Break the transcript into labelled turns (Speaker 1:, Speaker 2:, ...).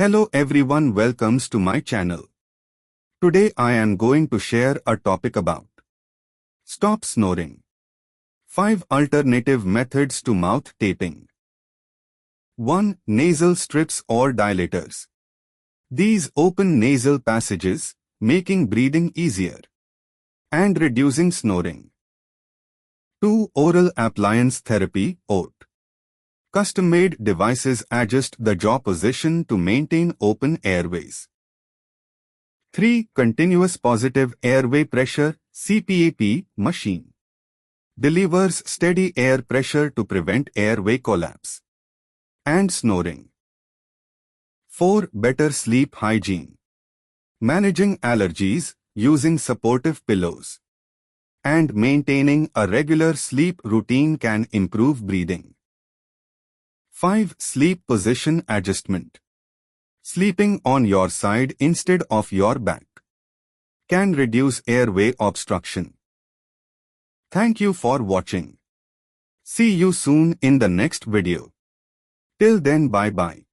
Speaker 1: Hello everyone, welcomes to my channel. Today I am going to share a topic about stop snoring. 5 alternative methods to mouth taping. 1. Nasal strips or dilators. These open nasal passages, making breathing easier and reducing snoring. 2. Oral appliance therapy, OAT. Custom-made devices adjust the jaw position to maintain open airways. 3. Continuous positive airway pressure, CPAP, machine. Delivers steady air pressure to prevent airway collapse and snoring. 4. Better sleep hygiene. Managing allergies, using supportive pillows and maintaining a regular sleep routine can improve breathing. 5. Sleep position adjustment. Sleeping on your side instead of your back can reduce airway obstruction. Thank you for watching. See you soon in the next video. Till then, bye-bye.